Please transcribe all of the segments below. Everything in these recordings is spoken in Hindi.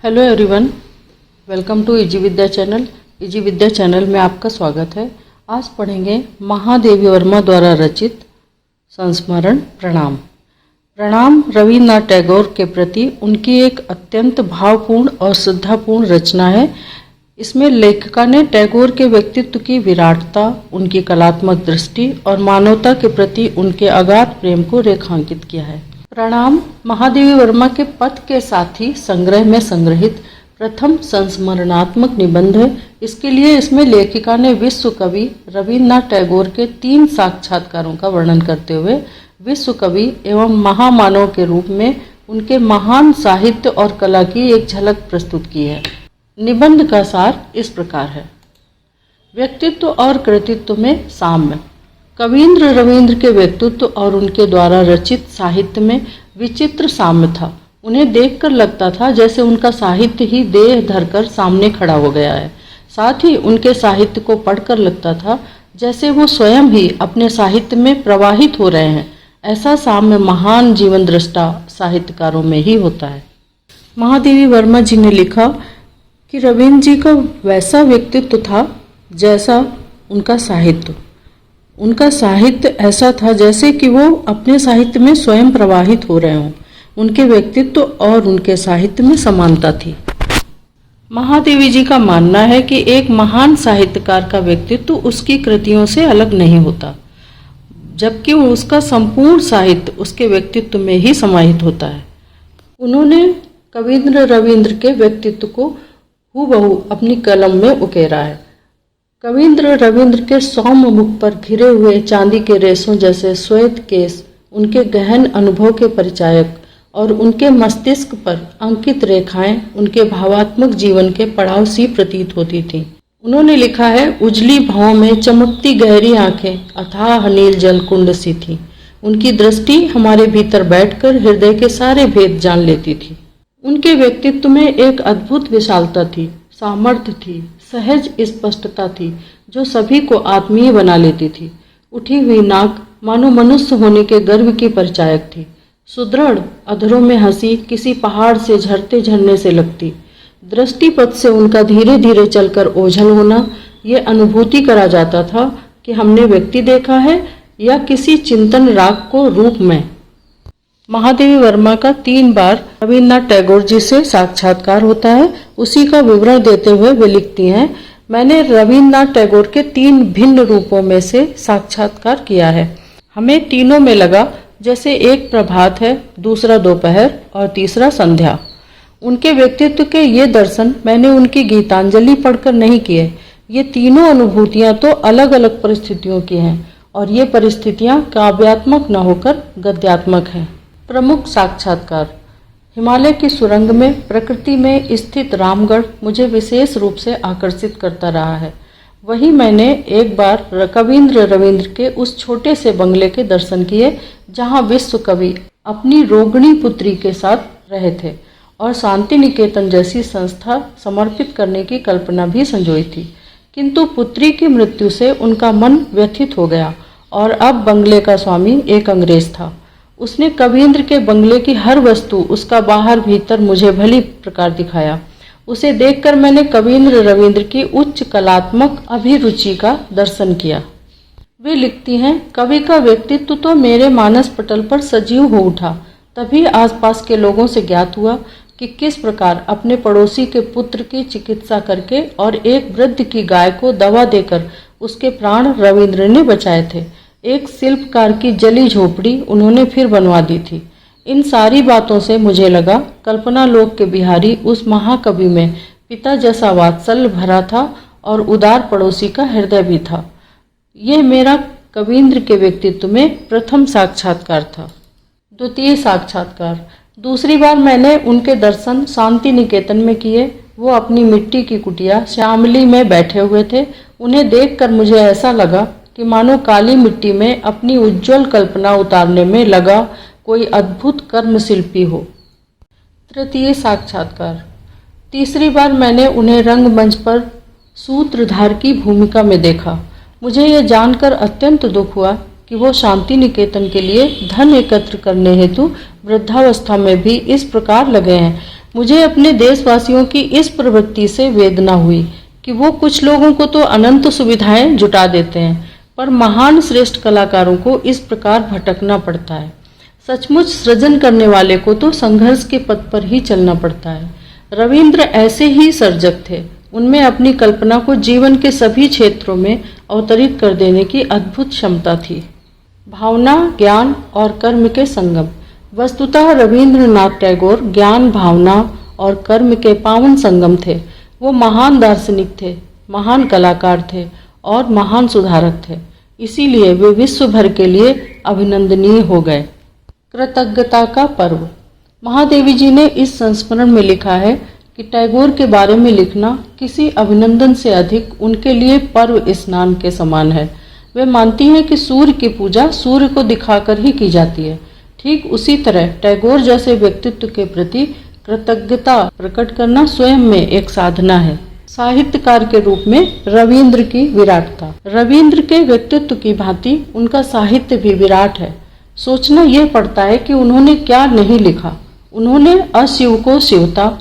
Hello everyone, welcome to easy Vidya channel. Easy Vidya channel में आपका स्वागत है। आज पढ़ेंगे महादेवी वर्मा द्वारा रचित संस्मरण प्रणाम। प्रणाम रविन्द्रनाथ टैगोर के प्रति उनकी एक अत्यंत भावपूर्ण और श्रद्धापूर्ण रचना है। इसमें लेखिका ने टैगोर के व्यक्तित्व की विराटता, उनकी कलात्मक दृष्टि और मानवता के प्रति उनके अगाध प्रेम को रेखांकित किया है। प्रणाम महादेवी वर्मा के पथ के साथी संग्रह में संग्रहित प्रथम संस्मरणात्मक निबंध है। इसके लिए इसमें लेखिका ने विश्व कवि रविन्द्रनाथ टैगोर के 3 साक्षात्कारों का वर्णन करते हुए विश्व कवि एवं महामानव के रूप में उनके महान साहित्य और कला की एक झलक प्रस्तुत की है। निबंध का सार इस प्रकार है। व्यक्तित्व और कृतित्व में साम्य। कवींद्र रविंद्र के व्यक्तित्व और उनके द्वारा रचित साहित्य में विचित्र साम्य था। उन्हें देखकर लगता था जैसे उनका साहित्य ही देह धरकर सामने खड़ा हो गया है। साथ ही उनके साहित्य को पढ़कर लगता था जैसे वो स्वयं ही अपने साहित्य में प्रवाहित हो रहे हैं। ऐसा साम्य महान जीवन दृष्टा साहित्यकारों में ही होता है। महादेवी वर्मा जी ने लिखा कि रविंद्र जी का वैसा व्यक्तित्व था जैसा उनका साहित्य। उनका साहित्य ऐसा था जैसे कि वो अपने साहित्य में स्वयं प्रवाहित हो रहे हों। उनके व्यक्तित्व और उनके साहित्य में समानता थी। महादेवी जी का मानना है कि एक महान साहित्यकार का व्यक्तित्व उसकी कृतियों से अलग नहीं होता, जबकि उसका संपूर्ण साहित्य उसके व्यक्तित्व में ही समाहित होता है। उन्होंने कवींद्र रविंद्र के व्यक्तित्व को हूबहू अपनी कलम में उकेरा है। कवींद्र रविंद्र के सौम्य मुख पर घिरे हुए चांदी के रेशों जैसे श्वेत केस उनके गहन अनुभव के परिचायक और उनके मस्तिष्क पर अंकित रेखाएं उनके भावात्मक जीवन के पड़ाव सी प्रतीत होती थीं। उन्होंने लिखा है, उजली भावों में चमकती गहरी आंखें अथाह नील जल कुंड सी थी। उनकी दृष्टि हमारे भीतर बैठकर हृदय के सारे भेद जान लेती थी। उनके व्यक्तित्व में एक अद्भुत विशालता थी, सामर्थ्य थी, सहज स्पष्टता थी जो सभी को आत्मीय बना लेती थी। उठी हुई नाक मानो मनुष्य होने के गर्व की परिचायक थी। सुदृढ़ अधरों में हंसी किसी पहाड़ से झरते झरने से लगती। दृष्टिपथ से उनका धीरे धीरे चलकर ओझल होना ये अनुभूति करा जाता था कि हमने व्यक्ति देखा है या किसी चिंतन राग को रूप में। महादेवी वर्मा का 3 बार रविन्द्रनाथ टैगोर जी से साक्षात्कार होता है। उसी का विवरण देते हुए वे लिखती हैं, मैंने रविन्द्रनाथ टैगोर के 3 भिन्न रूपों में से साक्षात्कार किया है। हमें तीनों में लगा जैसे एक प्रभात है, दूसरा दोपहर और तीसरा संध्या। उनके व्यक्तित्व के ये दर्शन मैंने उनकी गीतांजलि पढ़कर नहीं किए। ये तीनों अनुभूतियां तो अलग अलग परिस्थितियों की हैं और ये परिस्थितियां काव्यात्मक न होकर गद्यात्मक हैं। प्रमुख साक्षात्कार। हिमालय की सुरंग में प्रकृति में स्थित रामगढ़ मुझे विशेष रूप से आकर्षित करता रहा है। वहीं मैंने एक बार कवींद्र रविंद्र के उस छोटे से बंगले के दर्शन किए जहां विश्व कवि अपनी रोगिणी पुत्री के साथ रहे थे और शांति निकेतन जैसी संस्था समर्पित करने की कल्पना भी संजोई थी। किंतु पुत्री की मृत्यु से उनका मन व्यथित हो गया और अब बंगले का स्वामी एक अंग्रेज था। उसने कवींद्र के बंगले की हर वस्तु, उसका बाहर भीतर मुझे भली प्रकार दिखाया। उसे देखकर मैंने कवींद्र रविंद्र की उच्च कलात्मक अभिरुचि का दर्शन किया। वे लिखती हैं, कवि का व्यक्तित्व तो मेरे मानस पटल पर सजीव हो उठा। तभी आसपास के लोगों से ज्ञात हुआ कि किस प्रकार अपने पड़ोसी के पुत्र की चिकित्सा करके और एक वृद्ध की गाय को दवा देकर उसके प्राण रविंद्र ने बचाए थे। एक शिल्पकार की जली झोपड़ी उन्होंने फिर बनवा दी थी। इन सारी बातों से मुझे लगा कल्पना लोक के बिहारी उस महाकवि में पिता जैसा वात्सल्य भरा था और उदार पड़ोसी का हृदय भी था। यह मेरा कवींद्र के व्यक्तित्व में प्रथम साक्षात्कार था। द्वितीय साक्षात्कार। दूसरी बार मैंने उनके दर्शन शांति निकेतन में किए। वो अपनी मिट्टी की कुटिया श्यामली में बैठे हुए थे। उन्हें देखकर मुझे ऐसा लगा कि मानो काली मिट्टी में अपनी उज्जवल कल्पना उतारने में लगा कोई अद्भुत कर्मशिल्पी हो। तृतीय साक्षात्कार। तीसरी बार मैंने उन्हें रंगमंच पर सूत्रधार की भूमिका में देखा। मुझे यह जानकर अत्यंत दुख हुआ कि वो शांति निकेतन के लिए धन एकत्र करने हेतु वृद्धावस्था में भी इस प्रकार लगे हैं मुझे अपने देशवासियों की इस प्रवृत्ति से वेदना हुई कि वो कुछ लोगों को तो अनंत सुविधाएं जुटा देते हैं, पर महान श्रेष्ठ कलाकारों को इस प्रकार भटकना पड़ता है। सचमुच सृजन करने वाले को तो संघर्ष के पथ पर ही चलना पड़ता है। रविंद्र ऐसे ही सर्जक थे। उनमें अपनी कल्पना को जीवन के सभी क्षेत्रों में अवतरित कर देने की अद्भुत क्षमता थी। भावना, ज्ञान और कर्म के संगम। वस्तुतः रविंद्रनाथ टैगोर ज्ञान, भावना और कर्म के पावन संगम थे। वो महान दार्शनिक थे, महान कलाकार थे और महान सुधारक थे। इसीलिए वे विश्व भर के लिए अभिनंदनीय हो गए। कृतज्ञता का पर्व। महादेवी जी ने इस संस्मरण में लिखा है कि टैगोर के बारे में लिखना किसी अभिनंदन से अधिक उनके लिए पर्व स्नान के समान है। वे मानती हैं कि सूर्य की पूजा सूर्य को दिखाकर ही की जाती है। ठीक उसी तरह टैगोर जैसे व्यक्तित्व के प्रति कृतज्ञता प्रकट करना स्वयं में एक साधना है। साहित्यकार के रूप में रविंद्र की विराटता। रविंद्र के व्यक्तित्व की भांति उनका साहित्य भी विराट है। सोचना यह पड़ता है कि उन्होंने क्या नहीं लिखा। उन्होंने अशिव को शिवता,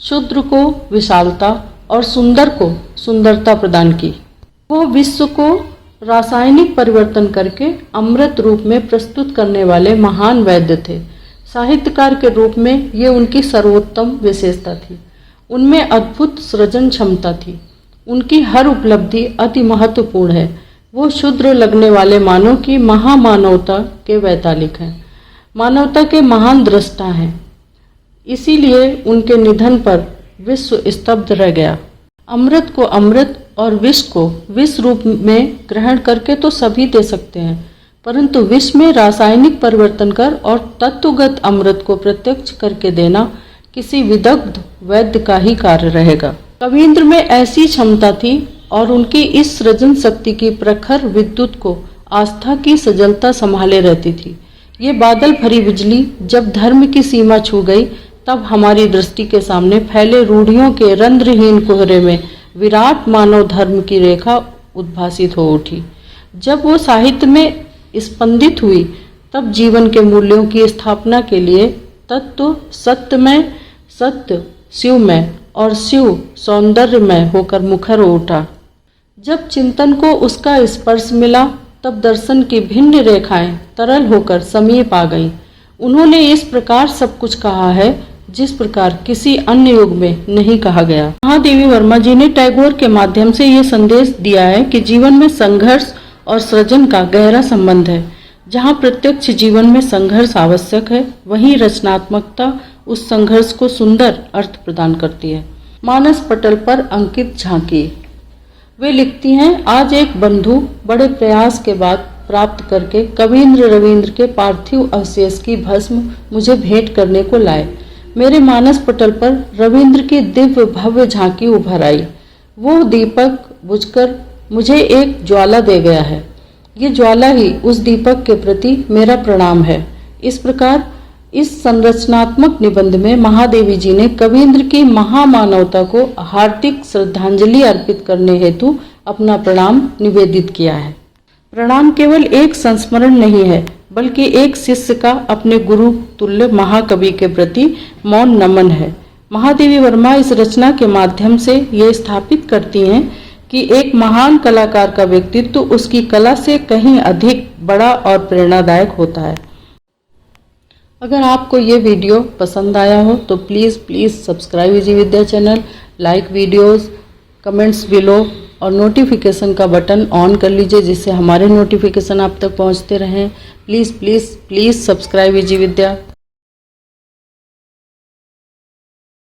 शूद्र को विशालता और सुंदर को सुंदरता प्रदान की। वो विश्व को रासायनिक परिवर्तन करके अमृत रूप में प्रस्तुत करने वाले महान वैद्य थे। साहित्यकार के रूप में ये उनकी सर्वोत्तम विशेषता थी। उनमें अद्भुत सृजन क्षमता थी। उनकी हर उपलब्धि अति महत्वपूर्ण है। वो क्षुद्र लगने वाले मानव की महामानवता के वैतालिक हैं, मानवता के महान दृष्टा हैं। इसीलिए उनके निधन पर विश्व स्तब्ध रह गया। अमृत को अमृत और विष को विष रूप में ग्रहण करके तो सभी दे सकते हैं, परंतु विष में रासायनिक परिवर्तन कर और तत्वगत अमृत को प्रत्यक्ष करके देना किसी विदग्ध वैद्य का ही कार्य रहेगा। रविंद्र में ऐसी क्षमता थी और उनकी इस सृजन शक्ति की प्रखर विद्युत को आस्था की सजलता संभाले रहती थी। ये बादल भरी बिजली जब धर्म की सीमा छू गई, तब हमारी दृष्टि के सामने फैले रूढ़ियों के रंध्रहीन कोहरे में विराट मानव धर्म की रेखा उद्भासित हो उठी। जब वो साहित्य में स्पंदित हुई, तब जीवन के मूल्यों की स्थापना के लिए तत्व सत्यमय, सत्य शिवमय और शिव सौंदर्यमय होकर मुखर हो उठा। जब चिंतन को उसका स्पर्श मिला, तब दर्शन की भिन्न रेखाएं तरल होकर समीप आ गईं। उन्होंने इस प्रकार सब कुछ कहा है जिस प्रकार किसी अन्य युग में नहीं कहा गया। महादेवी वर्मा जी ने टैगोर के माध्यम से ये संदेश दिया है कि जीवन में संघर्ष और सृजन का गहरा संबंध है। जहाँ प्रत्यक्ष जीवन में संघर्ष आवश्यक है, वहीं रचनात्मकता उस संघर्ष को सुंदर अर्थ प्रदान करती है। मानस पटल पर अंकित झांकी। वे लिखती हैं, आज एक बंधु बड़े प्रयास के बाद प्राप्त करके कवींद्र रविंद्र के पार्थिव अवशेष की भस्म मुझे भेंट करने को लाए। मेरे मानस पटल पर रविंद्र की दिव्य भव्य झांकी उभर आई। वो दीपक बुझकर मुझे एक ज्वाला दे गया है। ये ज्वाला ही उस दीपक के प्रति मेरा प्रणाम है। इस प्रकार इस संरचनात्मक निबंध में महादेवी जी ने कवींद्र की महामानवता को हार्दिक श्रद्धांजलि अर्पित करने हेतु अपना प्रणाम निवेदित किया है। प्रणाम केवल एक संस्मरण नहीं है, बल्कि एक शिष्य का अपने गुरु तुल्य महाकवि के प्रति मौन नमन है। महादेवी वर्मा इस रचना के माध्यम से ये स्थापित करती हैं कि एक महान कलाकार का व्यक्तित्व उसकी कला से कहीं अधिक बड़ा और प्रेरणादायक होता है। अगर आपको ये वीडियो पसंद आया हो तो please subscribe easy Vidya channel, like videos, comments below और नोटिफिकेशन का बटन ऑन कर लीजिए, जिससे हमारे नोटिफिकेशन आप तक पहुंचते रहें। Please subscribe easy Vidya.